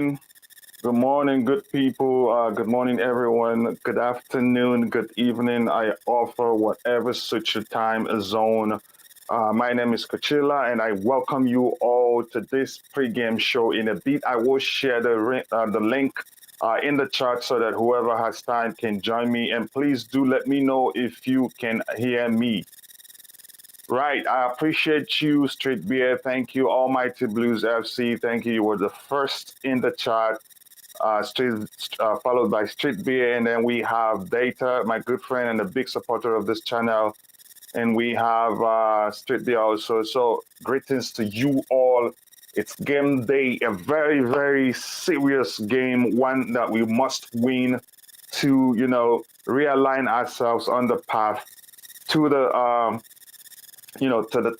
Good morning, good people. Good morning, everyone. Good afternoon, good evening. I offer whatever suits your time zone. My name is Coachila, and I welcome you all to this pregame show. In a bit, I will share the link in the chat so that whoever has time can join me. And please do let me know if you can hear me. Right, I appreciate you, Street Beer. Thank you, Almighty Blues FC. Thank you. You were the first in the chat. Followed by Street Beer, and then we have Data, my good friend and a big supporter of this channel, and we have Street Beer also. So greetings to you all. It's game day, a very, very serious game, one that we must win to, realign ourselves on the path to the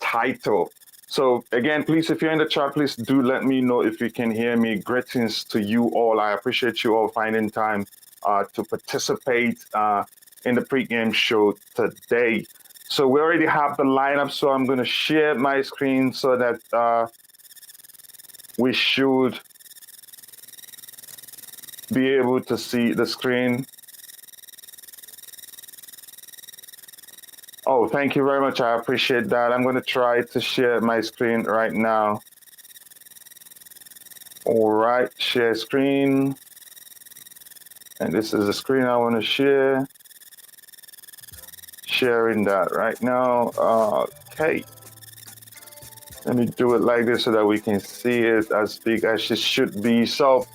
title. So again, please, if you're in the chat, please do let me know if you can hear me. Greetings to you all. I appreciate you all finding time to participate in the pregame show today. So we already have the lineup, so I'm going to share my screen so that we should be able to see the screen. Oh, thank you very much. I appreciate that. I'm going to try to share my screen right now. All right, share screen. And this is the screen I want to share. Sharing that right now. Okay. Let me do it like this so that we can see it as big as it should be. So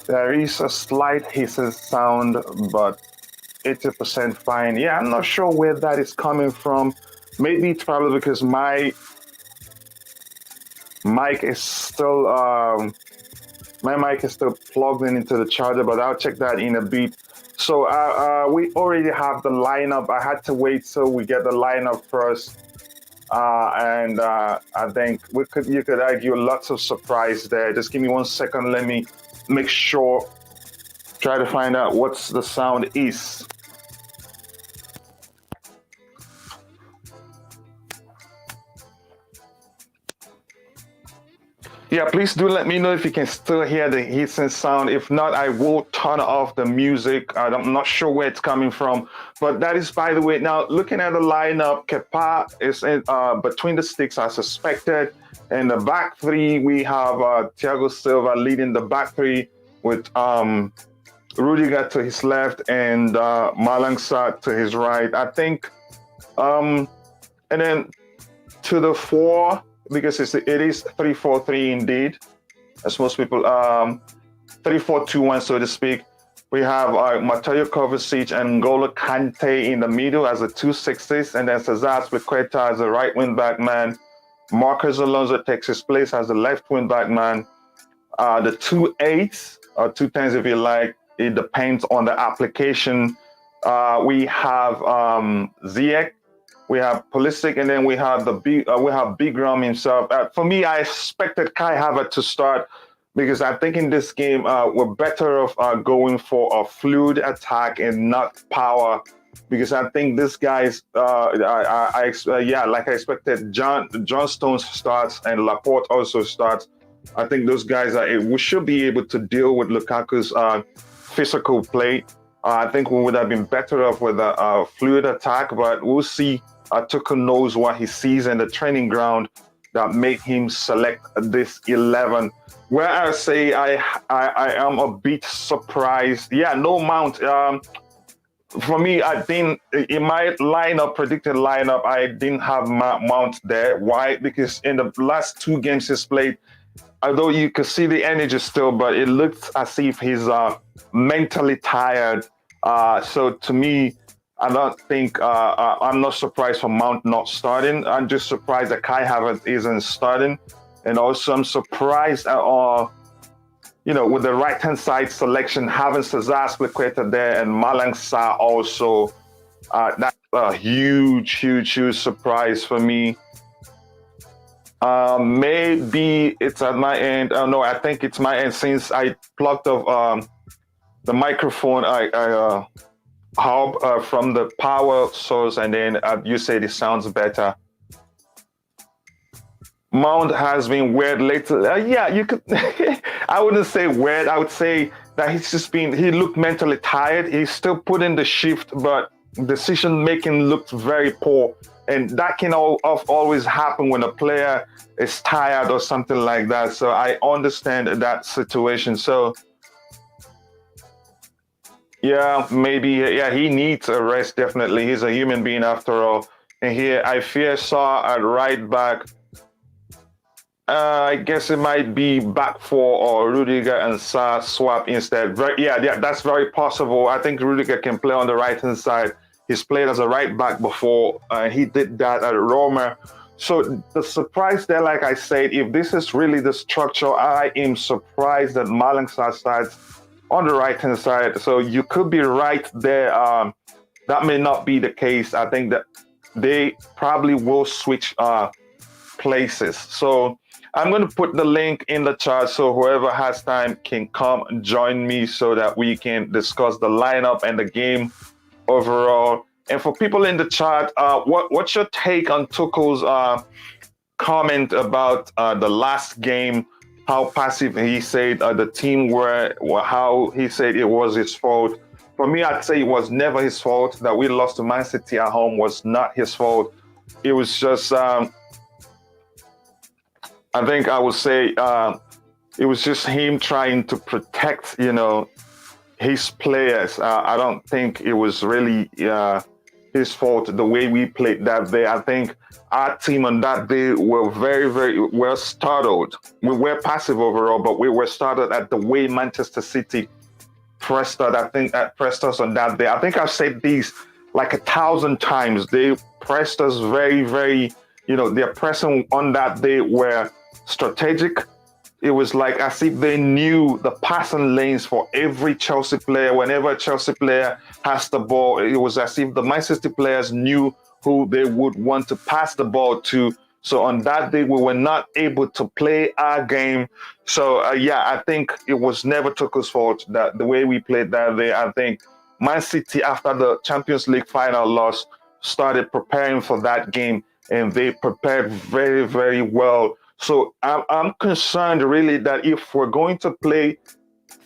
there is a slight hissing sound, but 80% fine. Yeah, I'm not sure where that is coming from. Maybe it's probably because my mic is still plugged into the charger, but I'll check that in a bit. So we already have the lineup. I had to wait till we get the lineup first, and I think you could argue lots of surprise there. Just give me 1 second. Let me make sure. Try to find out what the sound is. Yeah, please do let me know if you can still hear the hissing sound. If not, I will turn off the music. I'm not sure where it's coming from, but that is, by the way. Now, looking at the lineup, Kepa is in, between the sticks as suspected. In the back three, we have Thiago Silva leading the back three with Rudiger to his left and Malang Sarr to his right. I think, and then to the four, because it is 3-4-3 indeed, as most people 3-4-2-1, so to speak. We have Mateo Kovacic and N'Golo Kante in the middle as the 2 6s, and then Cezar Azpillicueta as the right wing back man. Marcus Alonso takes his place as the left wing back man. The 2 8s or 2 10s, if you like, it depends on the application. We have Ziyech. We have Pulisic, and then we have Big Ram himself. For me, I expected Kai Havertz to start because I think in this game we're better off going for a fluid attack and not power. Because I think this guy's, like I expected, John Stones starts and Laporte also starts. I think those guys we should be able to deal with Lukaku's physical play. I think we would have been better off with a fluid attack, but we'll see. Tuchel knows what he sees in the training ground that made him select this 11. Where I say I am a bit surprised. Yeah, no Mount. For me, I didn't, in my predicted lineup, I didn't have Mount there. Why? Because in the last 2 games he's played, although you could see the energy still, but it looked as if he's mentally tired. So to me, I don't think I'm not surprised for Mount not starting. I'm just surprised that Kai Havertz isn't starting, and also I'm surprised with the right-hand side selection having Cezar Azpillicueta there and Malang Sarr also. That's a huge surprise for me. Maybe it's at my end. No, I think it's my end since I plugged off the microphone. I from the power source, and then you said it sounds better. Mount has been weird lately. Yeah, you could. I wouldn't say weird. I would say that he looked mentally tired. He's still putting the shift, but decision making looked very poor. And that can always happen when a player is tired or something like that. So I understand that situation. So yeah, maybe, yeah, he needs a rest, definitely. He's a human being after all. And here, I fear Sarr at right back. I guess it might be back four or Rudiger and Sarr swap instead. Yeah, that's very possible. I think Rudiger can play on the right-hand side. He's played as a right back before. He did that at Roma. So the surprise there, like I said, if this is really the structure, I am surprised that Malang Sarr sides on the right-hand side. So you could be right there. That may not be the case. I think that they probably will switch places. So I'm going to put the link in the chat so whoever has time can come join me so that we can discuss the lineup and the game overall. And for people in the chat, what's your take on Tuchel's comment about the last game? How passive he said the team were, how he said it was his fault. For me, I'd say it was never his fault. That we lost to Man City at home was not his fault. It was just, I think I would say it was just him trying to protect, his players. I don't think it was really his fault the way we played that day. I think our team on that day were very, very well startled. We were passive overall, but we were startled at the way Manchester City pressed us. I think that pressed us on that day. I think I've said these like 1,000 times. They pressed us very, very, their pressing on that day were strategic. It was like as if they knew the passing lanes for every Chelsea player. Whenever a Chelsea player has the ball, it was as if the Manchester City players knew who they would want to pass the ball to. So on that day, we were not able to play our game. So I think it was never Tuchel's fault that the way we played that day. I think Man City, after the Champions League final loss, started preparing for that game, and they prepared very, very well. So I'm concerned really that if we're going to play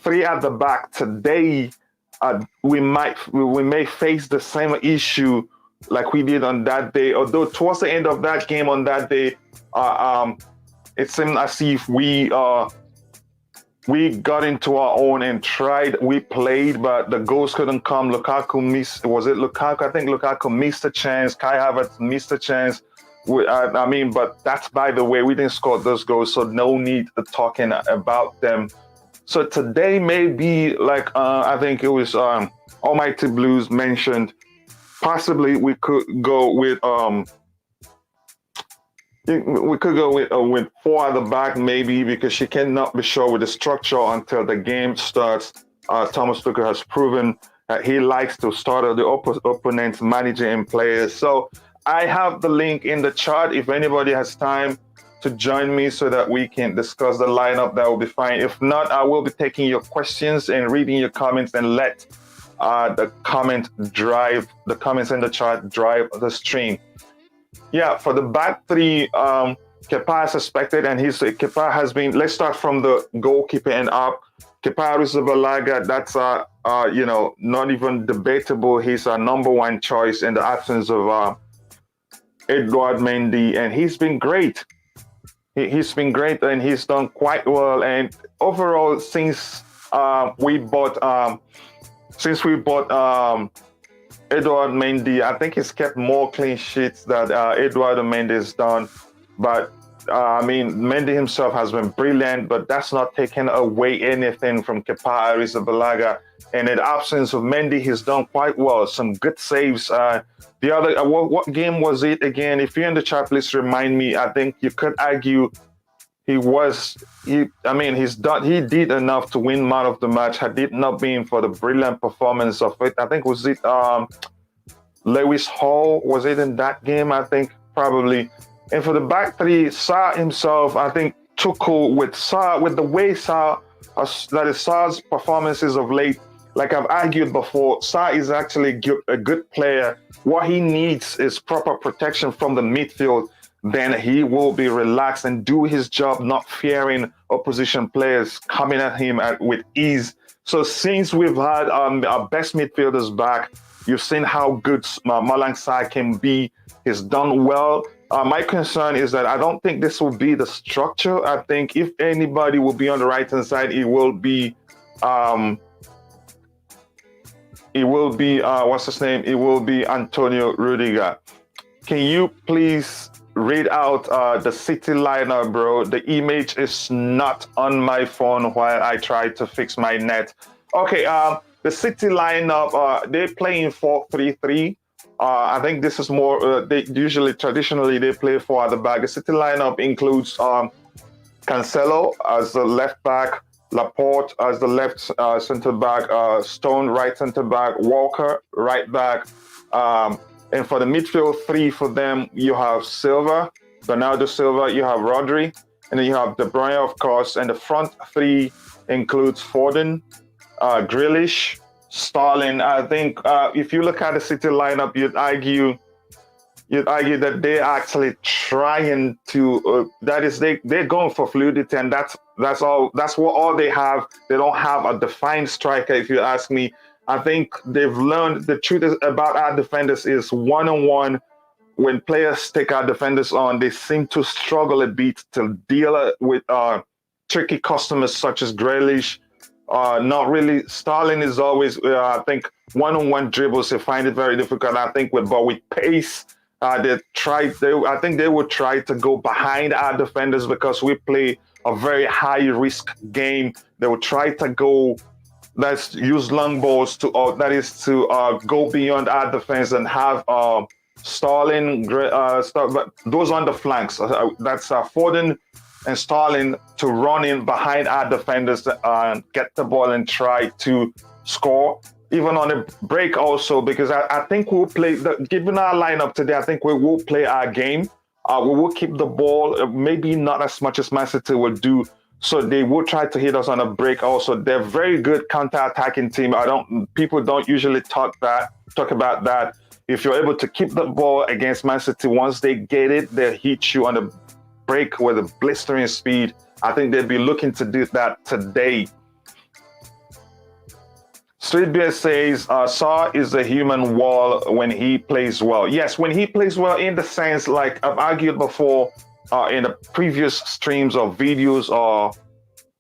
three at the back today, we may face the same issue like we did on that day. Although towards the end of that game on that day, it seemed as if we got into our own and we played, but the goals couldn't come. Lukaku missed. Was it Lukaku? I think Lukaku missed a chance. Kai Havertz missed a chance. But that's by the way, we didn't score those goals, so no need of talking about them. So today may be like I think it was Almighty Blues mentioned. Possibly we could go with with four at the back maybe, because she cannot be sure with the structure until the game starts. Thomas Tuchel has proven that he likes to start the opponent's manager and players. So I have the link in the chat. If anybody has time to join me so that we can discuss the lineup, that will be fine. If not, I will be taking your questions and reading your comments and let the comments in the chat drive the stream. Yeah, for the back three, Kepa is suspected, and Kepa has been. Let's start from the goalkeeper and up. Kepa Arrizabalaga, that's not even debatable. He's our number one choice in the absence of Edouard Mendy, and he's been great. He's been great, and he's done quite well. And overall, since we bought Edouard Mendy, I think he's kept more clean sheets that Edouard Mendy has done. But Mendy himself has been brilliant, but that's not taken away anything from Kepa Arrizabalaga. And in the absence of Mendy, he's done quite well. Some good saves. The other, what game was it again? If you're in the chat, please remind me. I think you could argue he did enough to win man of the match. Had it not been for the brilliant performance of it, I think was it Lewis Hall? Was it in that game? I think probably. And for the back three, Sarr himself, I think Tuchel with the way Sarr's performances of late. Like I've argued before, Sarr is actually a good player. What he needs is proper protection from the midfield. then he will be relaxed and do his job, not fearing opposition players coming at him with ease. So since we've had our best midfielders back, you've seen how good Malang Sarr can be. He's done well. My concern is that I don't think this will be the structure. I think if anybody will be on the right hand side, it will be what's his name? It will be Antonio Rudiger. Can you please read out the City lineup, bro? The image is not on my phone while I try to fix my net. Okay, the City lineup, they're playing 4-3-3. I think this is more, traditionally, they play 4 at the back. The City lineup includes Cancelo as the left back, Laporte as the left centre back, Stone right centre back, Walker right back. And for the midfield 3 for them, you have Silva, Bernardo Silva, you have Rodri, and then you have De Bruyne, of course. And the front 3 includes Foden, Grealish, Sterling. I think if you look at the City lineup, you'd argue that they're actually trying to. They're going for fluidity, and that's all they have. They don't have a defined striker, if you ask me. I think they've learned the truth about our defenders is one-on-one. When players take our defenders on, they seem to struggle a bit to deal with tricky customers such as Grealish. Not really. Sterling is always, I think, one-on-one dribbles. They find it very difficult. I think with pace, I think they would try to go behind our defenders because we play a very high-risk game. They would try to go. Let's use long balls to go beyond our defense and have Sterling, but those on the flanks. That's Foden and Sterling to run in behind our defenders and get the ball and try to score. Even on a break also, because I think we'll play, given our lineup today, I think we will play our game. We will keep the ball, maybe not as much as Man City will do. So they will try to hit us on a break also. They're very good counter-attacking team. People don't usually talk about that. If you're able to keep the ball against Man City, once they get it, they'll hit you on the break with a blistering speed. I think they'll be looking to do that today. Street Beer says, Sarr is a human wall when he plays well. Yes, when he plays well, in the sense, like I've argued before, in the previous streams or videos or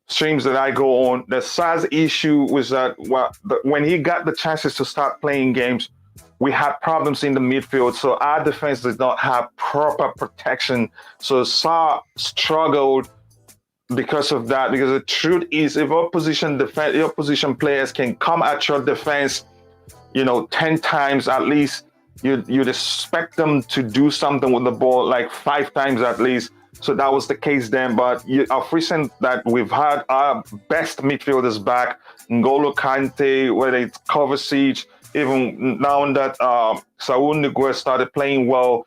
streams that I go on, the Sarr's issue was that when he got the chances to start playing games, we had problems in the midfield. So our defense did not have proper protection. So Sarr struggled because of that. Because the truth is, if opposition players can come at your defense, 10 times at least, you'd expect them to do something with the ball like 5 times at least. So that was the case then. But I've recent that we've had our best midfielders back, N'Golo Kante, whether it's Kovacic, even now that Saul Niguez started playing well.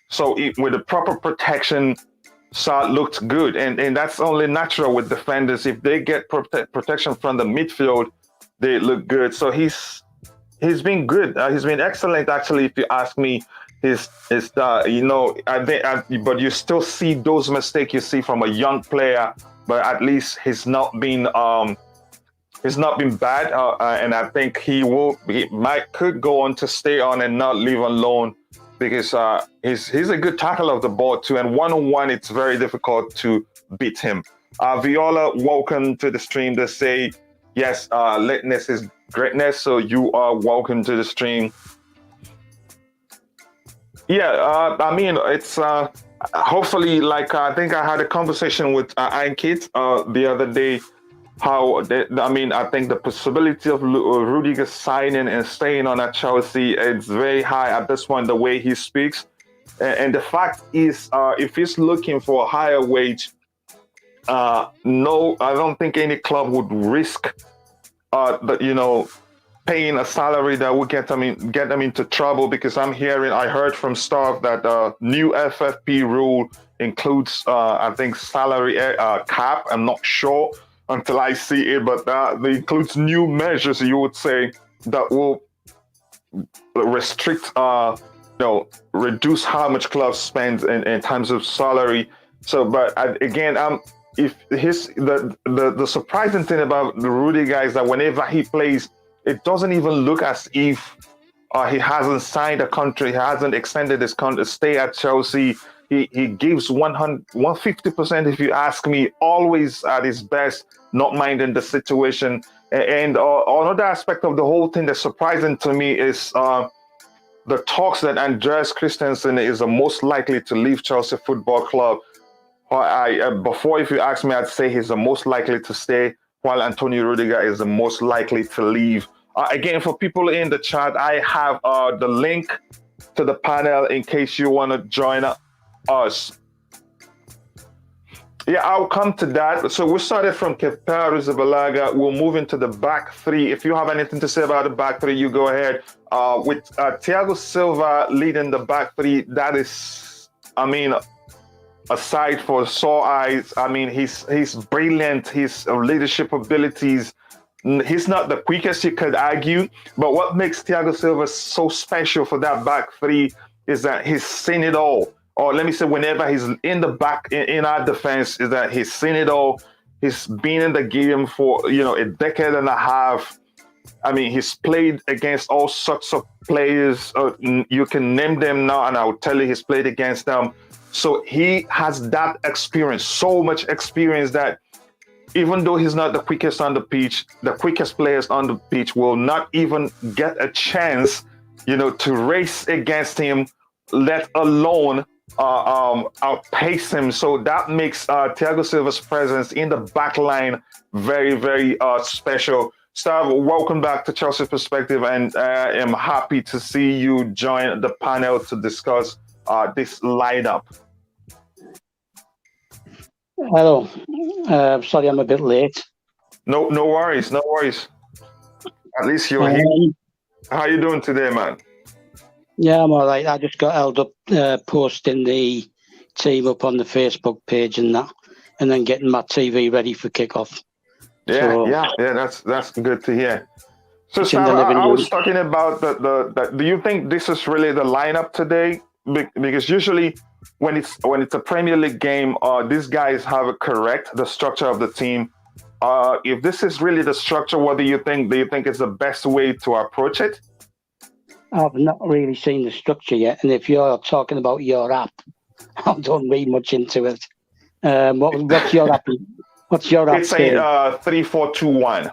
So with the proper protection, Sarr looked good. And that's only natural with defenders. If they get protection from the midfield, they look good. So he's been good. He's been excellent, actually, if you ask me. But you still see those mistakes you see from a young player. But at least he's not been bad, and I think he could go on to stay on and not leave on loan, because he's a good tackler of the ball too. And one-on-one, it's very difficult to beat him. Viola, welcome to the stream. They say yes, lateness is greatness, so you are welcome to the stream. Yeah, it's hopefully, like I think I had a conversation with Ankit the other day. I think the possibility of Rudiger signing and staying on at Chelsea is very high at this point, the way he speaks. And the fact is, if he's looking for a higher wage, no, I don't think any club would risk paying a salary that would get them into trouble, because I heard from staff that the new FFP rule includes, I think, salary cap. I'm not sure until I see it, but that includes new measures, you would say, that will restrict the reduce how much clubs spend in terms of salary. So, but again, if the surprising thing about the Rudiger is that whenever he plays, it doesn't even look as if he hasn't signed a contract, he hasn't extended his contract, stay at Chelsea. He gives 150%, if you ask me, always at his best, not minding the situation. And another aspect of the whole thing that's surprising to me is the talks that Andreas Christensen is the most likely to leave Chelsea Football Club. Before, if you ask me, I'd say he's the most likely to stay, while Antonio Rudiger is the most likely to leave. Again, for people in the chat, I have the link to the panel in case you want to join us. Yeah, I'll come to that. So we started from Kepa Arrizabalaga. We'll move into the back three. If you have anything to say about the back three, you go ahead. With Thiago Silva leading the back three, that is, I mean, aside for sore eyes, I mean, he's brilliant. His leadership abilities. He's not the quickest, you could argue, but what makes Thiago Silva so special for that back three is that he's seen it all. Or let me say, whenever he's in the back in our defense, is that he's seen it all. He's been in the game for a decade and a half. I mean, he's played against all sorts of players. You can name them now, and I'll tell you he's played against them. So he has that experience, so much experience that even though he's not the quickest on the pitch, the quickest players on the pitch will not even get a chance, to race against him, let alone outpace him. So that makes Thiago Silva's presence in the back line very, very special. Stav, welcome back to Chelsea Perspective, and I am happy to see you join the panel to discuss this lineup. Hello. Sorry, I'm a bit late. No worries. No worries. At least you're here. How you doing today, man? Yeah, I'm all right. I just got held up posting the team up on the Facebook page and that, and then getting my TV ready for kickoff. Yeah. That's good to hear. So, Stav, I was talking about the. Do you think this is really the lineup today? Because usually, when it's a Premier League game, these guys have the structure of the team. If this is really the structure, what do you think? Do you think it's the best way to approach it? I've not really seen the structure yet, and if you're talking about your app, I don't read much into it. What's your app? What's your app? It's saying 3-4-2-1.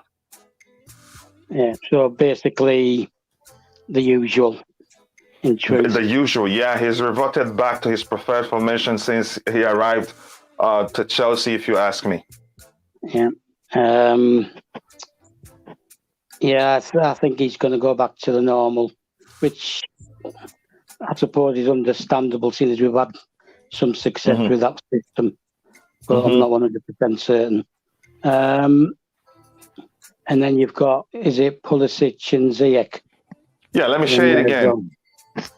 Yeah, so basically the usual. In truth. The usual, yeah. He's reverted back to his preferred formation since he arrived to Chelsea, if you ask me. Yeah. I think he's going to go back to the normal, which I suppose is understandable, seeing as we've had some success with that system, but I'm not 100% certain. And then you've got, is it Pulisic and Ziyech? Yeah, let me show it again.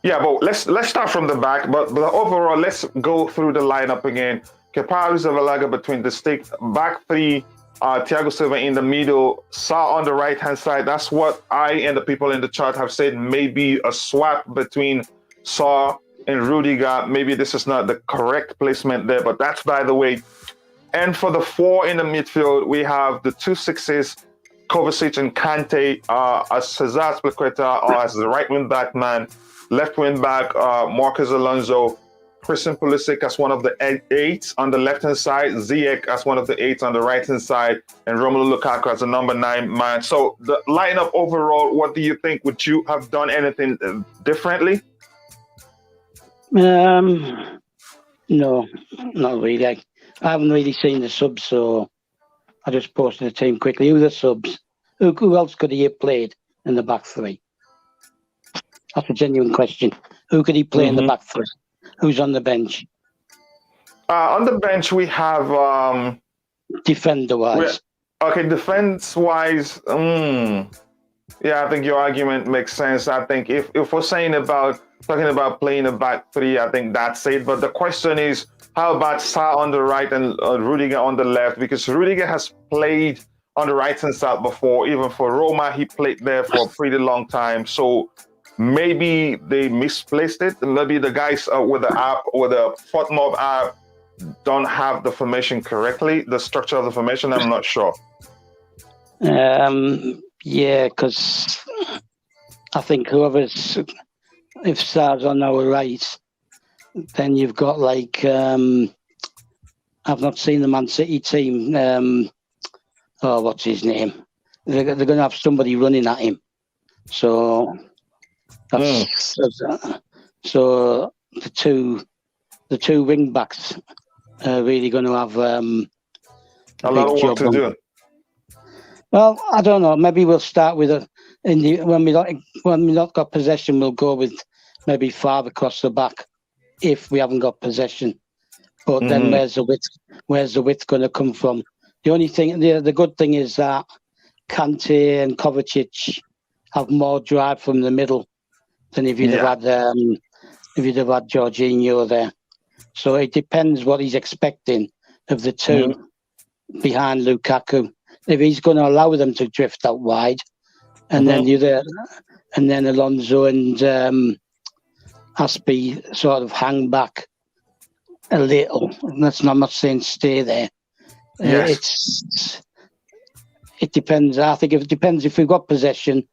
Yeah, but let's start from the back. But overall, let's go through the lineup again. Kepa Arrizabalaga between the stick, back three, Thiago Silva in the middle, Sarr on the right-hand side. That's what I and the people in the chat have said, maybe a swap between Sarr and Rudiger. Maybe this is not the correct placement there, but that's by the way. And for the four in the midfield, we have the 2 6s, Kovacic and Kante as Cezar Azpillicueta or as the right wing back man. Left wing back, Marcus Alonso, Christian Pulisic as one of the 8s on the left-hand side, Ziyech as one of the 8s on the right-hand side, and Romelu Lukaku as the number 9 man. So the lineup overall, what do you think? Would you have done anything differently? No, not really. I haven't really seen the subs, so I just posted the team quickly. Who are the subs? Who else could he have played in the back three? That's a genuine question. Who could he play in the back three? Who's on the bench? On the bench, we have... Defender-wise. Okay, defense-wise, yeah, I think your argument makes sense. I think if we're talking about playing a back three, I think that's it. But the question is, how about Sarr on the right and Rudiger on the left? Because Rudiger has played on the right-hand side before. Even for Roma, he played there for a pretty long time. So maybe they misplaced it. Maybe the guys with the app or the FOTMOB app don't have the formation correctly, the structure of the formation. I'm not sure. Yeah, because I think if Sarr's on our right, then you've got like I've not seen the Man City team. What's his name? They're going to have somebody running at him. So so the two wing backs are really going to have a lot of work to do. Well, I don't know. Maybe we'll start with when we not got possession, we'll go with maybe 5 across the back if we haven't got possession. But then where's the width? Where's the width going to come from? The only thing, the good thing is that Kante and Kovacic have more drive from the middle than if you'd have had Jorginho there. So it depends what he's expecting of the two behind Lukaku. If he's going to allow them to drift out wide, and then Alonso and Aspi sort of hang back a little. I'm not saying stay there. Yes. It depends. I think it depends. If we've got possession,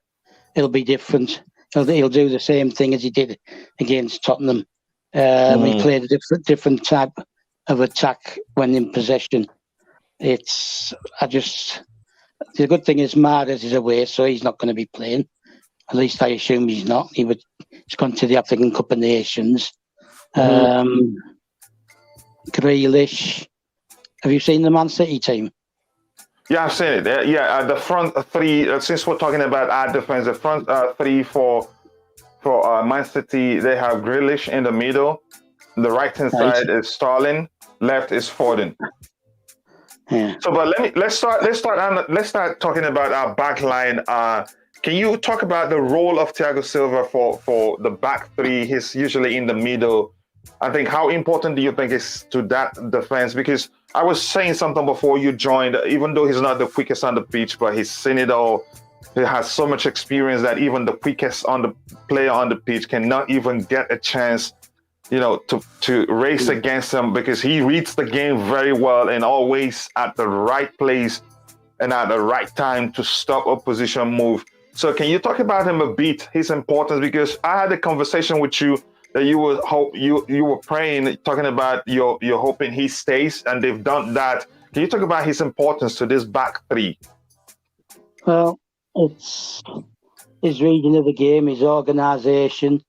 it'll be different. He'll do the same thing as he did against Tottenham. He played a different type of attack when in possession. The good thing is Mahrez is away, so he's not going to be playing. At least I assume he's not. He's gone to the African Cup of Nations. Grealish. Have you seen the Man City team? Yeah, I've seen it. The front three, since we're talking about our defense, the front three for Man City, they have Grealish in the middle. The right-hand side is Sterling. Left is Foden. Yeah. So, but let's start talking about our back line. Can you talk about the role of Thiago Silva for the back three? He's usually in the middle. I think, how important do you think is to that defense? Because I was saying something before you joined, even though he's not the quickest on the pitch, but he's seen it all. He has so much experience that even the quickest player on the pitch cannot even get a chance, to race against him, because he reads the game very well and always at the right place and at the right time to stop opposition move. So can you talk about him a bit, his importance? Because I had a conversation with you that you were praying, talking about you're hoping he stays, and they've done that. Can you talk about his importance to this back three? Well, it's his reading of the game, his organisation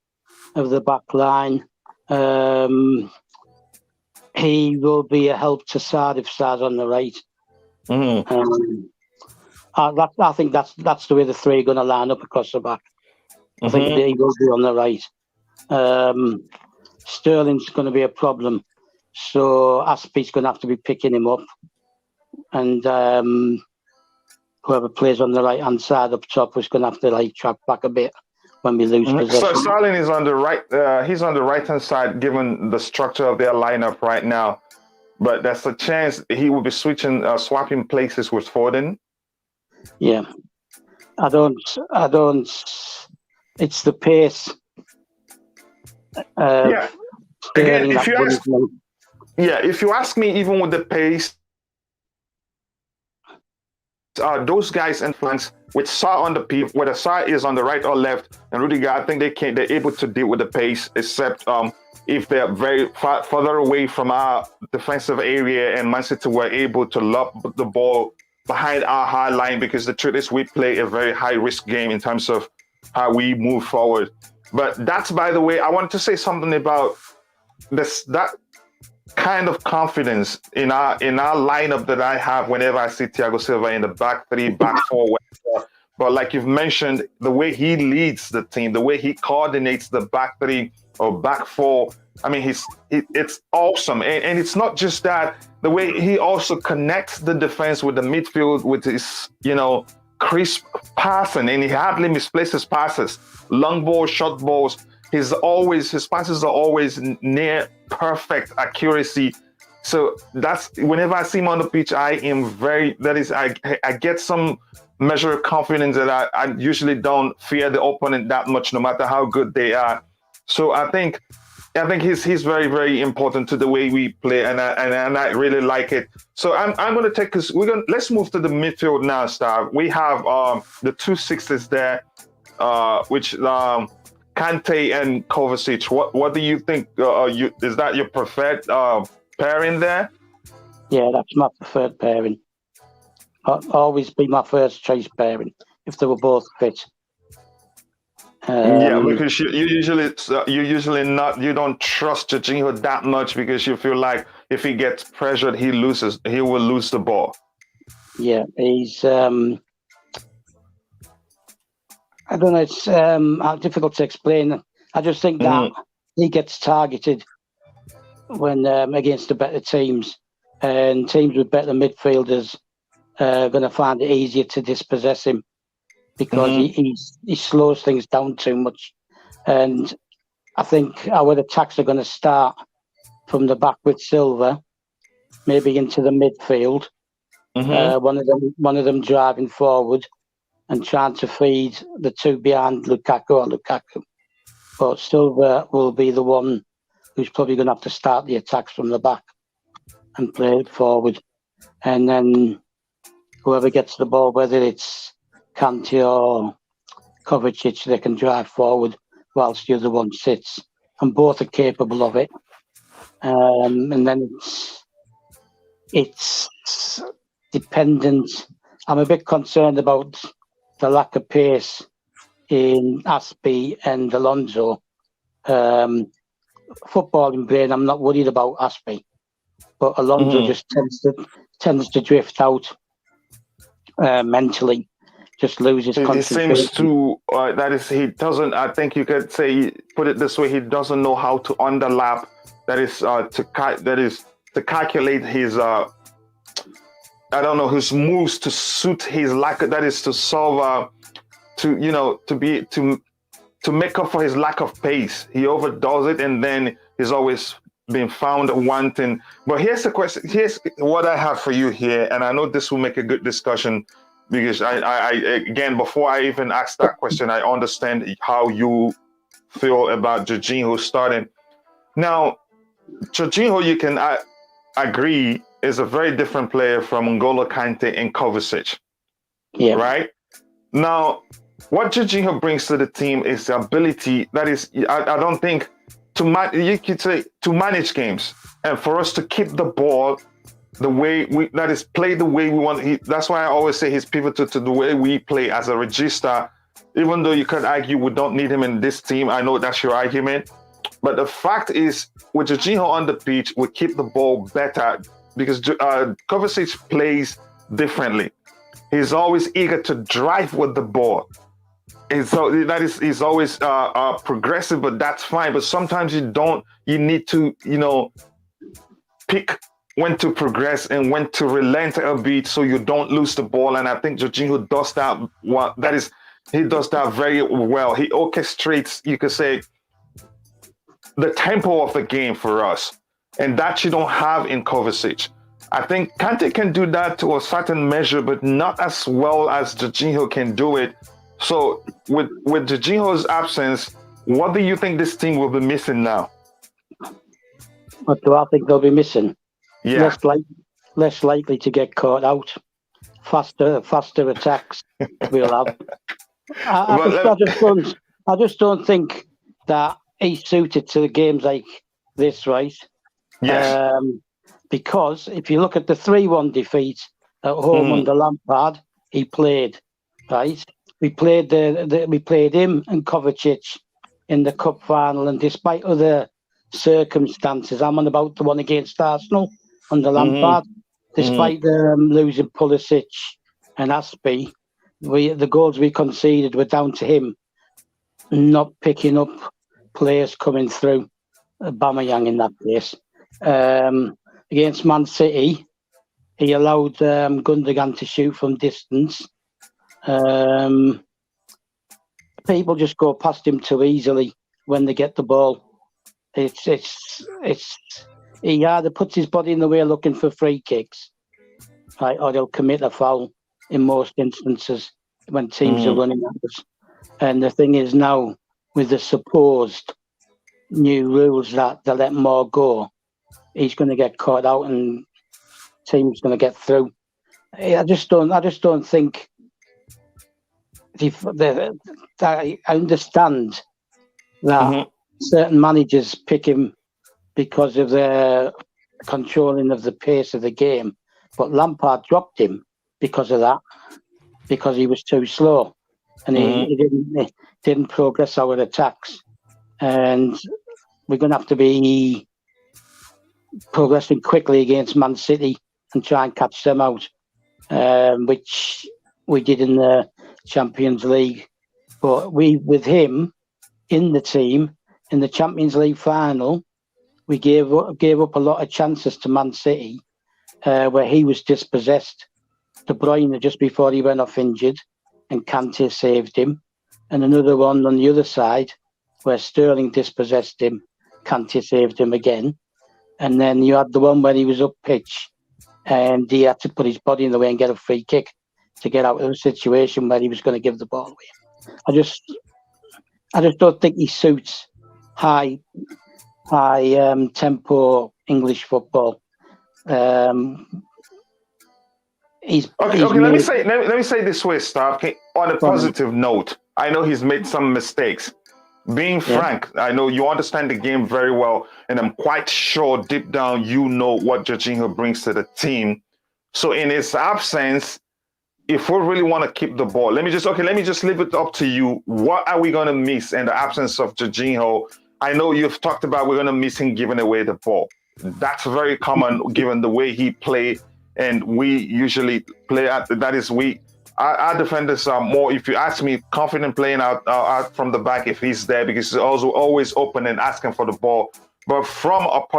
of the back line. He will be a help to Sarr if Sarr's on the right. I think that's the way the three are going to line up across the back. I think he will be on the right. Sterling's going to be a problem, so Aspi's going to have to be picking him up, and whoever plays on the right hand side up top is going to have to track back a bit when we lose possession. So Sterling is on the right. He's on the right hand side, given the structure of their lineup right now. But there's a chance he will be swapping places with Foden. Yeah, I don't. It's the pace. Again, if you ask me, even with the pace, those guys influence with Sarr on the pitch, whether Sarr is on the right or left, and Rudiger, I think they're able to deal with the pace, except if they're very further away from our defensive area, and Man City were able to lob the ball behind our high line, because the truth is we play a very high risk game in terms of how we move forward. But that's, by the way, I wanted to say something about that kind of confidence in our lineup that I have whenever I see Thiago Silva in the back three, back four. But like you've mentioned, the way he leads the team, the way he coordinates the back three or back four, I mean, it's awesome. And it's not just that, the way he also connects the defense with the midfield with his, crisp passing, and he hardly misplaces passes. Long balls, short balls. His passes are always near perfect accuracy. So that's, whenever I see him on the pitch, I get some measure of confidence that I usually don't fear the opponent that much, no matter how good they are. So I think he's very, very important to the way we play, and I really like it. So I'm going to take us. Let's move to the midfield now, Stav. We have the two sixes there, which Kante and Kovacic. What do you think? Is that your preferred pairing there? Yeah, that's my preferred pairing. Always be my first choice pairing if they were both fit. Yeah, because you don't trust Jorginho that much because you feel like if he gets pressured, he will lose the ball. Yeah, he's I don't know, it's difficult to explain. I just think that he gets targeted when against the better teams, and teams with better midfielders are going to find it easier to dispossess him, because he slows things down too much. And I think our attacks are going to start from the back with Silva, maybe into the midfield. One of them driving forward and trying to feed the two behind Lukaku. But Silva will be the one who's probably going to have to start the attacks from the back and play it forward. And then whoever gets the ball, whether it's Kante or Kovacic, they can drive forward whilst the other one sits, and both are capable of it. And then it's dependent. I'm a bit concerned about the lack of pace in Azpi and Alonso. Footballing brain, I'm not worried about Azpi, but Alonso just tends to drift out mentally. Just loses concentration. He seems to he doesn't. I think you could say, put it this way: he doesn't know how to underlap. That is to calculate his his moves to suit his lack. That is to solve to make up for his lack of pace. He overdoes it, and then he's always been found wanting. But here's the question. Here's what I have for you here, and I know this will make a good discussion. Because I again, before I even ask that question, I understand how you feel about Jorginho starting. Now, Jorginho, you can agree, is a very different player from N'Golo Kante and Kovacic. Yeah. Right? Now, what Jorginho brings to the team is the ability, that is, I don't think, you could say, to manage games and for us to keep the ball the way play the way we want. That's why I always say he's pivotal to the way we play as a regista. Even though you could argue we don't need him in this team, I know that's your argument. But the fact is, with Jorginho on the pitch, we keep the ball better because Kovacic plays differently. He's always eager to drive with the ball. And so he's always progressive, but that's fine. But sometimes you need to, pick when to progress and when to relent a bit so you don't lose the ball. And I think Jorginho does that. He does that very well. He orchestrates, you could say, the tempo of the game for us. And that you don't have in Kovacic. I think Kante can do that to a certain measure, but not as well as Jorginho can do it. So with Jorginho's absence, what do you think this team will be missing now? What do I think they'll be missing? Yeah. Less likely to get caught out. Faster attacks we'll have. I just don't think that he's suited to the games like this, right? Yes. Because if you look at the 3-1 defeat at home under Lampard, he played, right? We played him and Kovacic in the cup final, and despite other circumstances, I'm on about the one against Arsenal under Lampard. Despite losing Pulisic and Azpi, the goals we conceded were down to him not picking up players coming through. Aubameyang in that case. Against Man City, he allowed Gundogan to shoot from distance. People just go past him too easily when they get the ball. He either puts his body in the way looking for free kicks, right, or he'll commit a foul. in most instances when teams are running at us. And the thing is now, with the supposed new rules that they let more go, he's going to get caught out and teams going to get through. I just don't think. I understand that certain managers pick him because of their controlling of the pace of the game, but Lampard dropped him because of that, because he was too slow and he didn't progress our attacks. And we're going to have to be progressing quickly against Man City and try and catch them out, which we did in the Champions League. But with him in the team, in the Champions League final, we gave up a lot of chances to Man City where he was dispossessed. De Bruyne just before he went off injured, and Kante saved him. And another one on the other side where Sterling dispossessed him, Kante saved him again. And then you had the one where he was up pitch and he had to put his body in the way and get a free kick to get out of a situation where he was going to give the ball away. I just don't think he suits high tempo English football. Let me say this way, Stav. On a positive note, I know he's made some mistakes. Being frank, I know you understand the game very well, and I'm quite sure deep down you know what Jorginho brings to the team. So in his absence, if we really want to keep the ball, let me just leave it up to you. What are we going to miss in the absence of Jorginho? I know you've talked about we're going to miss him giving away the ball. That's very common given the way he played, and we usually play at that is our defenders are more, if you ask me, confident playing out from the back if he's there, because he's also always open and asking for the ball. But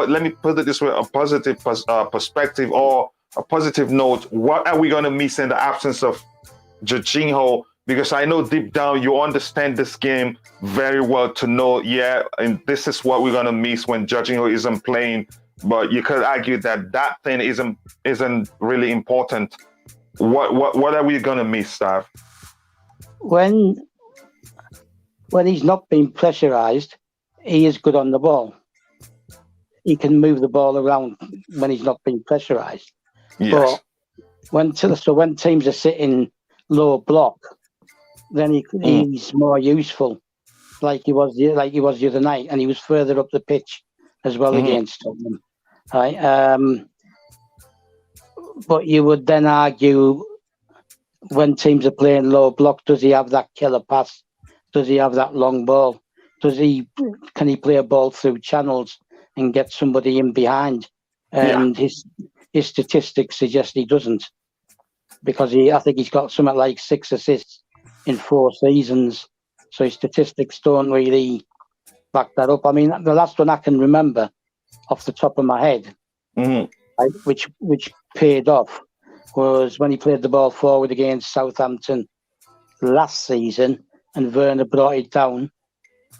let me put it this way, a positive perspective or a positive note, what are we going to miss in the absence of Jorginho? Because I know deep down you understand this game very well to know, and this is what we're going to miss when Jorginho isn't playing. But you could argue that thing isn't really important. What are we gonna miss, Stav? When he's not being pressurized, he is good on the ball. He can move the ball around when he's not being pressurized. Yes. But when teams are sitting low block, then he's more useful, like he was the other night, and he was further up the pitch as well against Tottenham. Right. But you would then argue, when teams are playing low block, does he have that killer pass? Does he have that long ball? Can he play a ball through channels and get somebody in behind? And his statistics suggest he doesn't, because I think he's got something like 6 assists in 4 seasons. So his statistics don't really back that up. I mean, the last one I can remember off the top of my head, which paid off, was when he played the ball forward against Southampton last season, and Werner brought it down.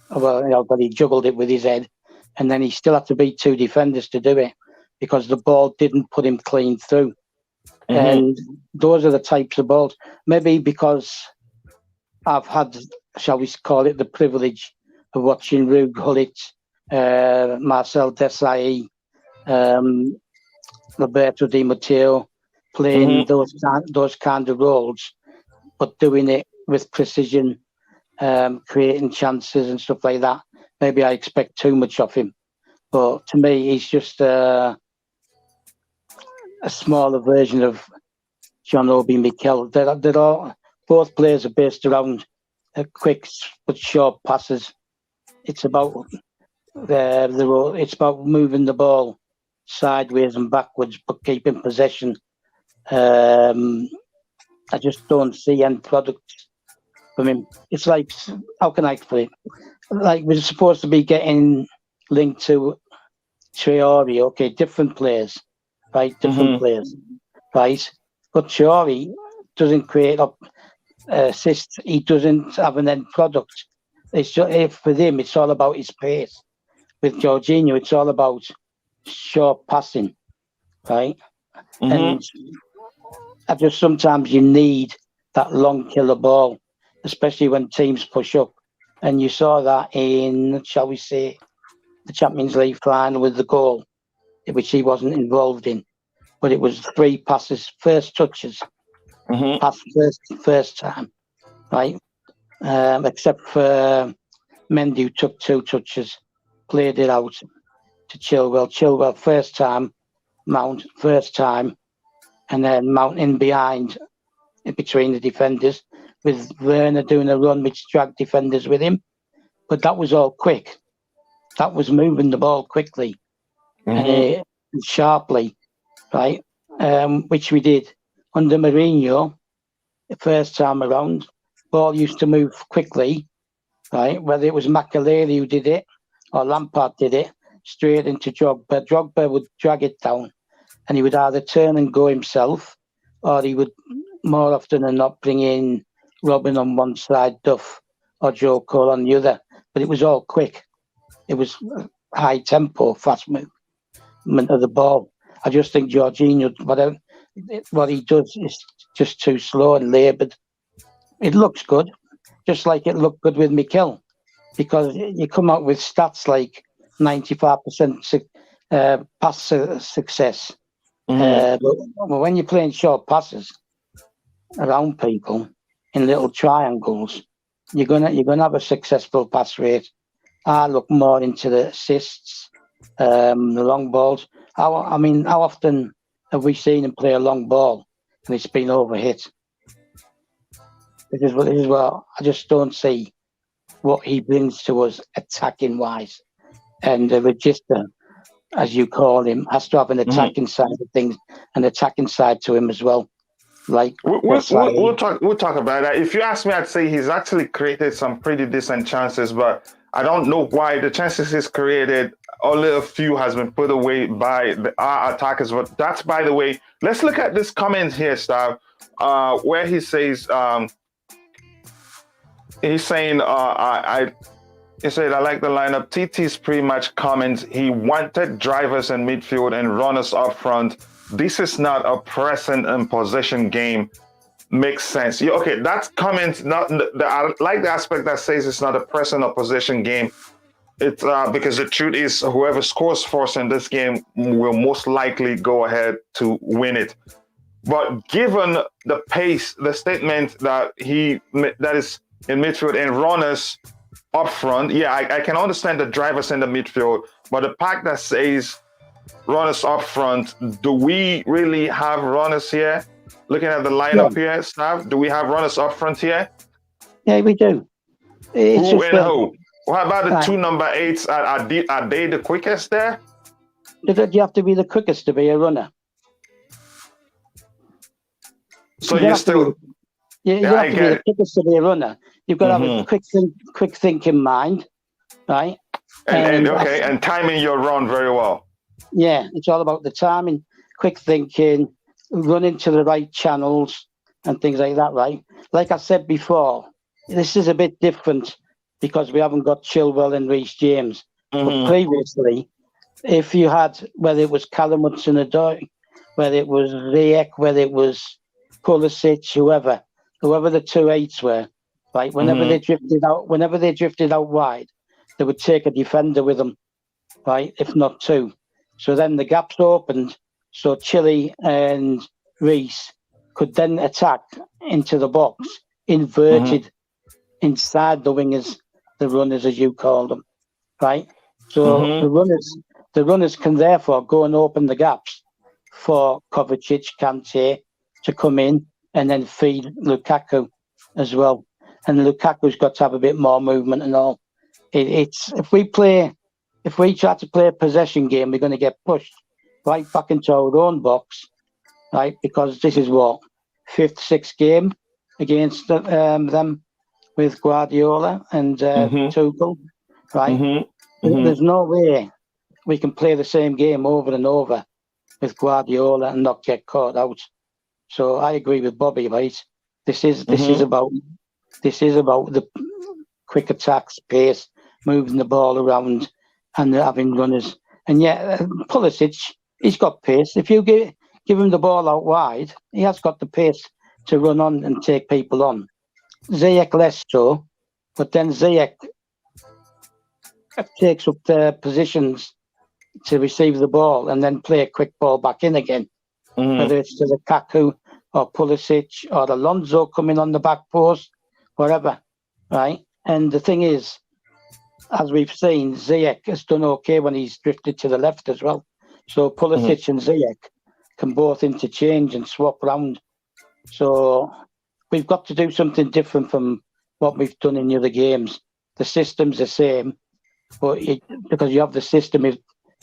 Well, but he juggled it with his head, and then he still had to beat 2 defenders to do it because the ball didn't put him clean through. And those are the types of balls. Maybe because I've had, shall we call it, the privilege of watching Ruud Gullit, Marcel Desailly, Roberto Di Matteo playing those kind of roles, but doing it with precision, creating chances and stuff like that. Maybe I expect too much of him, but to me, he's just a smaller version of John Obi Mikel. Both players are based around quick but short passes. It's about it's about moving the ball sideways and backwards, but keeping possession. I just don't see end products from him. It's like, how can I explain it? Like, we're supposed to be getting linked to Traore, okay, different players, right? Different players, right? But Traore doesn't create up assists. He doesn't have an end product. It's just, with him, it's all about his pace. With Jorginho, it's all about short passing, right? And just sometimes you need that long killer ball, especially when teams push up. And you saw that in, shall we say, the Champions League final with the goal, which he wasn't involved in. But it was 3 passes, first touches, pass first time, right? Except for Mendy, who took 2 touches, played it out to Chilwell. Chilwell first time, Mount first time, and then Mount in behind, in between the defenders, with Werner doing a run which dragged defenders with him. But that was all quick. That was moving the ball quickly and sharply, right? Which we did under Mourinho the first time around. Ball used to move quickly, right? Whether it was Makelele who did it or Lampard did it, straight into Drogba. Drogba would drag it down, and he would either turn and go himself, or he would more often than not bring in Robin on one side, Duff or Joe Cole on the other. But it was all quick. It was high tempo, fast movement of the ball. I just think Jorginho, what he does is just too slow and laboured. It looks good, just like it looked good with Mikel, because you come out with stats like 95% pass success. But when you're playing short passes around people in little triangles, you're gonna have a successful pass rate. I look more into the assists, the long balls. How often have we seen him play a long ball and it's been overhit? This is what I just don't see what he brings to us attacking wise. And the register, as you call him, has to have an attacking side of things, an attacking side to him as well. Like we'll talk about that. If you ask me, I'd say he's actually created some pretty decent chances, but I don't know why the chances he's created, only a few has been put away by our attackers. But that's, by the way, let's look at this comment here, Stav, where he says, he's saying, he said, I like the lineup. TT's pre-match comments, he wanted drivers in midfield and runners up front. This is not a pressing and possession game. Makes sense. Yeah, okay, that comment, I like the aspect that says it's not a pressing or possession game. It's because the truth is, whoever scores first in this game will most likely go ahead to win it. But given the pace, the statement that is in midfield and runners up front, yeah, I can understand the drivers in the midfield, but the pack that says runners up front, do we really have runners here? Looking at the lineup here, Stav, do we have runners up front here? Yeah, we do. Who and who? What about the 2 number 8s? Are they the quickest there? You have to be the quickest to be a runner. So you still... You have to be the quickest to be a runner. You've got to have a quick thinking mind, right? And timing your run very well. Yeah, it's all about the timing, quick thinking, running to the right channels and things like that, right? Like I said before, this is a bit different because we haven't got Chilwell and Reece James. But previously, if you had, whether it was Callum Hudson-Odoi, whether it was Ziyech, whether it was Pulisic, whoever the 2 8s were, right? Whenever they drifted out wide, they would take a defender with them, right? If not 2. So then the gaps opened, so Chile and Reece could then attack into the box, inverted inside the wingers, the runners as you call them, right? So the runners can therefore go and open the gaps for Kovacic, Kante to come in and then feed Lukaku as well. And Lukaku's got to have a bit more movement and all. If we try to play a possession game, we're going to get pushed right back into our own box, right? Because this is what, 5th, 6th game against them with Guardiola and Tuchel, right? There's no way we can play the same game over and over with Guardiola and not get caught out. So I agree with Bobby, right? This is about the quick attacks, pace, moving the ball around, and having runners. And Pulisic, he's got pace. If you give him the ball out wide. He has got the pace to run on and take people on. Ziyech less so, but then Ziyech takes up the positions to receive the ball and then play a quick ball back in again. Whether it's to Lukaku or Pulisic or Alonso coming on the back post, whatever, right? And the thing is, as we've seen, Ziyech has done okay when he's drifted to the left as well. So Pulisic and Ziyech can both interchange and swap round. So we've got to do something different from what we've done in the other games. The system's the same, but because you have the system, if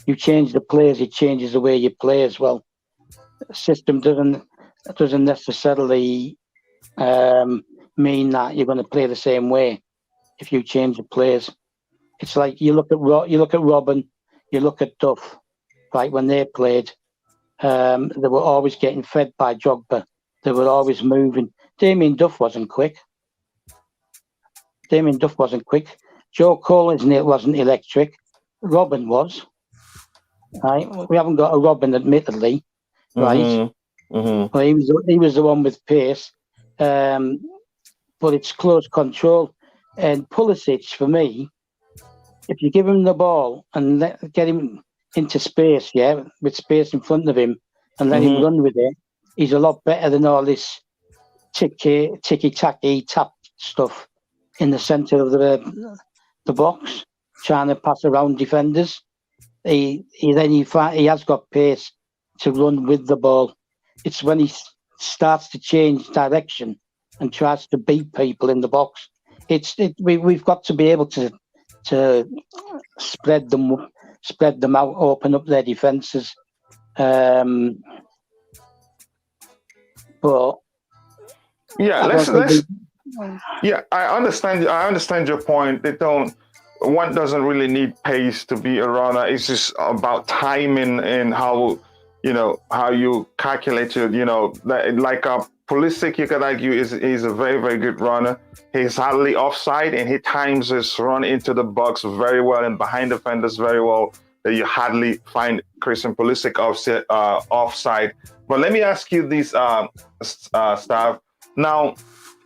you change the players, it changes the way you play as well. The system doesn't necessarily mean that you're going to play the same way if you change the players. It's like you look at Robin, you look at Duff, right? When they played, they were always getting fed by Drogba. They were always moving. Damien Duff wasn't quick. Joe Cole wasn't electric. Robin was. Right? We haven't got a Robin, admittedly, right? But he was the one with pace. But it's close control. And Pulisic, for me, if you give him the ball and get him into space, with space in front of him, and let him run with it, he's a lot better than all this ticky-tacky tap stuff in the centre of the box, trying to pass around defenders. He has got pace to run with the ball. It's when he starts to change direction and tries to beat people in the box. We've got to be able to spread them out, open up their defences. But I understand your point. One doesn't really need pace to be a runner. It's just about timing and how you calculate it. Like Pulisic, you could argue is a very, very good runner. He's hardly offside, and he times his run into the box very well and behind defenders very well. That you hardly find Christian Pulisic offside. But let me ask you this, Stav. Now,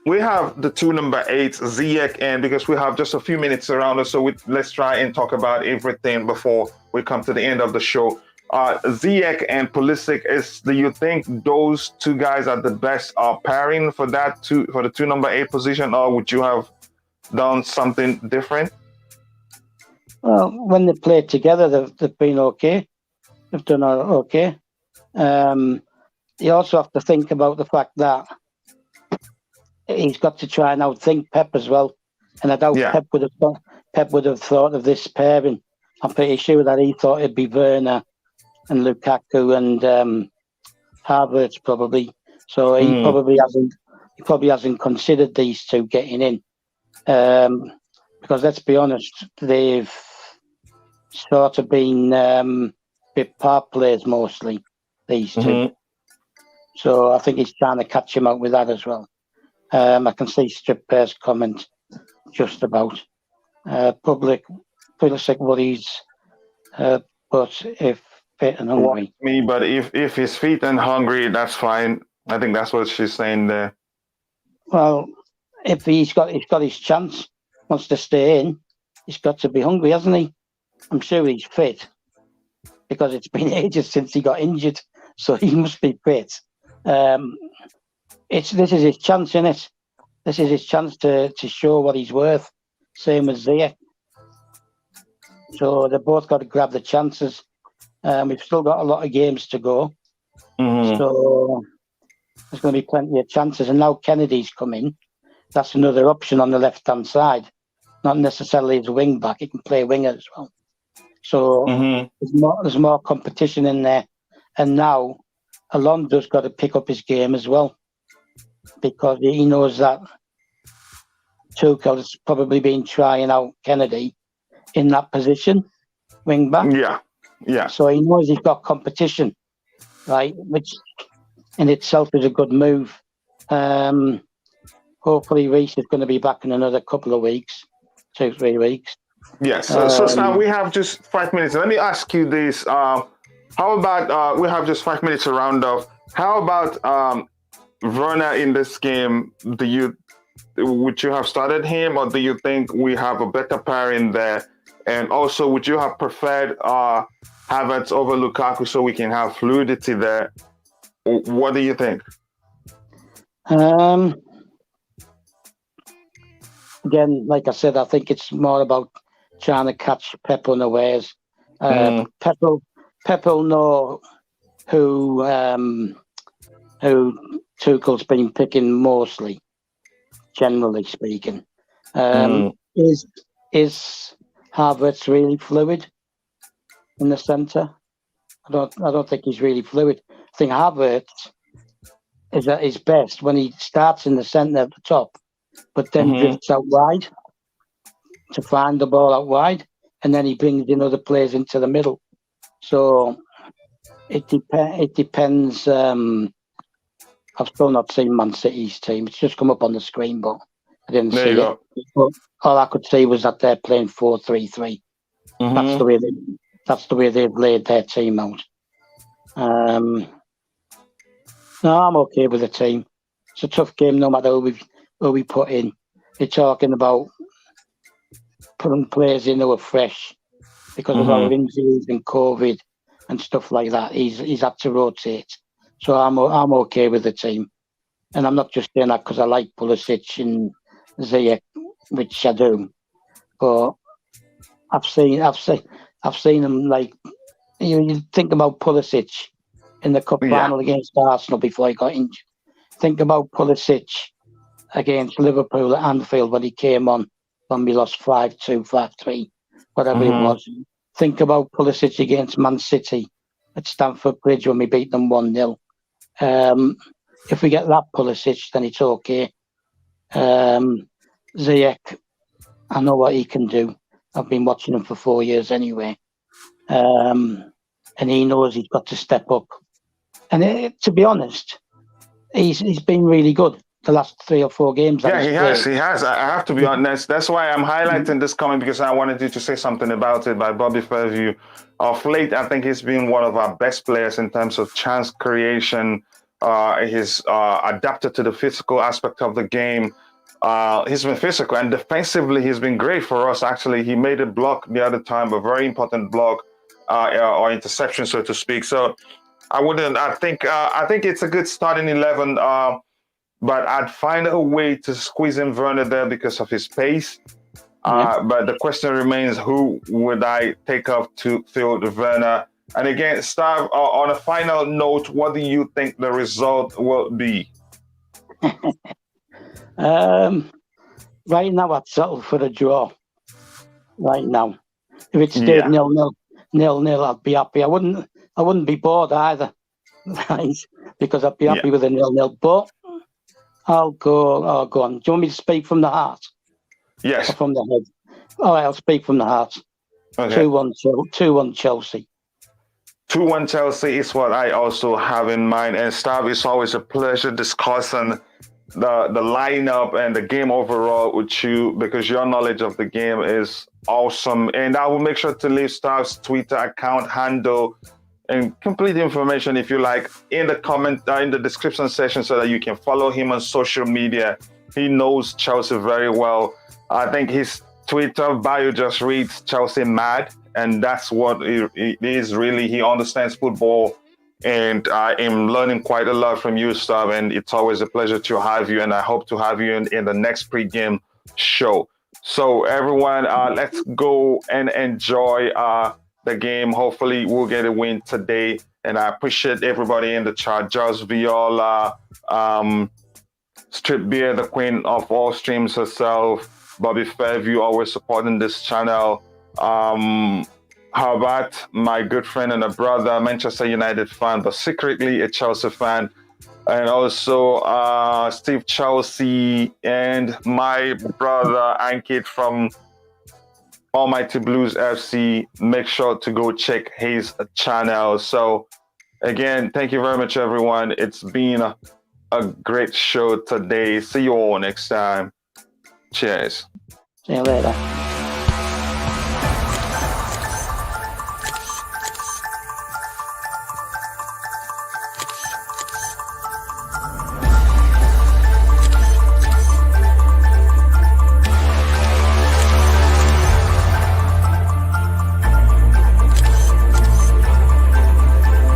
we have the two number 8s, Ziyech, and because we have just a few minutes around us, so let's try and talk about everything before we come to the end of the show. Ziyech and Pulisic, do you think those two guys are the best pairing for the two number 8 position, or would you have done something different? Well, when they played together, they've been okay. They've done okay. You also have to think about the fact that he's got to try and outthink Pep as well. And I doubt Pep would have thought of this pairing. I'm pretty sure that he thought it'd be Werner and Lukaku and Havertz probably. So he probably hasn't considered these two getting in. Because let's be honest, they've sort of been bit part players mostly, these two. So I think he's trying to catch him out with that as well. I can see Strip Bear's comment just about Pulisic worries, but if fit and hungry. But if he's fit and hungry, that's fine. I think that's what she's saying there. Well, if he's got his chance, wants to stay in, he's got to be hungry, hasn't he? I'm sure he's fit because it's been ages since he got injured, so he must be fit. This is his chance, isn't it? This is his chance to show what he's worth. Same as Ziyech. So they've both got to grab the chances. We've still got a lot of games to go. So there's going to be plenty of chances. And now Kennedy's come in. That's another option on the left-hand side. Not necessarily as a wing-back. He can play winger as well. So there's more competition in there. And now Alonso's got to pick up his game as well, because he knows that Tuchel has probably been trying out Kennedy in that position, wing back. Yeah. So he knows he's got competition, right? Which in itself is a good move. Hopefully Reece is going to be back in another couple of weeks, 2-3 weeks. Yes. So Sam, we have just 5 minutes. Let me ask you this. How about we have just 5 minutes to round off? How about Werner in this game? Would you have started him, or do you think we have a better pair in there? And also, would you have preferred Havertz over Lukaku so we can have fluidity there? What do you think? Again, like I said, I think it's more about trying to catch Pep unawares. Pep will know who Tuchel's been picking mostly, generally speaking. Is Havertz really fluid in the centre? I don't think he's really fluid. I think Havertz is at his best when he starts in the centre at the top, but then drifts out wide to find the ball out wide, and then he brings in other players into the middle. So it depends. I've still not seen Man City's team. It's just come up on the screen, but I didn't see it. But all I could see was that they're playing 4-3-3. That's the way they've laid their team out. No, I'm okay with the team. It's a tough game, no matter who we put in. You're talking about putting players in who are fresh because of our injuries and COVID and stuff like that. He's had to rotate, so I'm okay with the team, and I'm not just saying that because I like Pulisic and Ziyech, which I do, but I've seen him like you think about Pulisic in the cup final against Arsenal before he got injured. Think about Pulisic against Liverpool at Anfield when he came on when we lost 5-2, 5-3, whatever it was. Think about Pulisic against Man City at Stamford Bridge when we beat them 1-0. If we get that Pulisic, then it's okay. Ziyech, I know what he can do. I've been watching him for 4 years anyway. And he knows he's got to step up. And to be honest, he's been really good the last 3 or 4 games. He has. I have to be honest. That's why I'm highlighting this comment, because I wanted you to say something about it. By Bobby Fairview, of late, I think he's been one of our best players in terms of chance creation. He's adapted to the physical aspect of the game. He's been physical, and defensively, he's been great for us. Actually, he made a block the other time, a very important block or interception, so to speak. So I think it's a good starting 11. But I'd find a way to squeeze in Werner there because of his pace. But the question remains, who would I take off to field Werner? And again, Stav, on a final note, what do you think the result will be? Right now, I'd settle for a draw. Right now, if it stayed 0-0, I'd be happy. I wouldn't be bored either, right? Because I'd be happy with a 0-0. But I'll go on. Do you want me to speak from the heart? Yes. Or from the head? All right, I'll speak from the heart. Okay. 2-1 Chelsea. 2-1 Chelsea is what I also have in mind. And Stav, it's always a pleasure discussing the lineup and the game overall with you, because your knowledge of the game is awesome. And I will make sure to leave Stav's Twitter account handle and complete information, if you like, in the description section, so that you can follow him on social media. He knows Chelsea very well. I think his Twitter bio just reads Chelsea mad, and that's what it is really. He understands football, and I am learning quite a lot from you, Stav, and it's always a pleasure to have you, and I hope to have you in the next pregame show. So everyone, let's go and enjoy the game. Hopefully we'll get a win today, and I appreciate everybody in the chat. Just Viola, Strip Beer, the queen of all streams herself, Bobby Fairview, always supporting this channel. How about my good friend and a brother, Manchester United fan, but secretly a Chelsea fan, and also Steve Chelsea, and my brother Ankit from Almighty Blues FC. Make sure to go check his channel. So again, thank you very much, everyone. It's been a great show today. See you all next time. Cheers. See you later.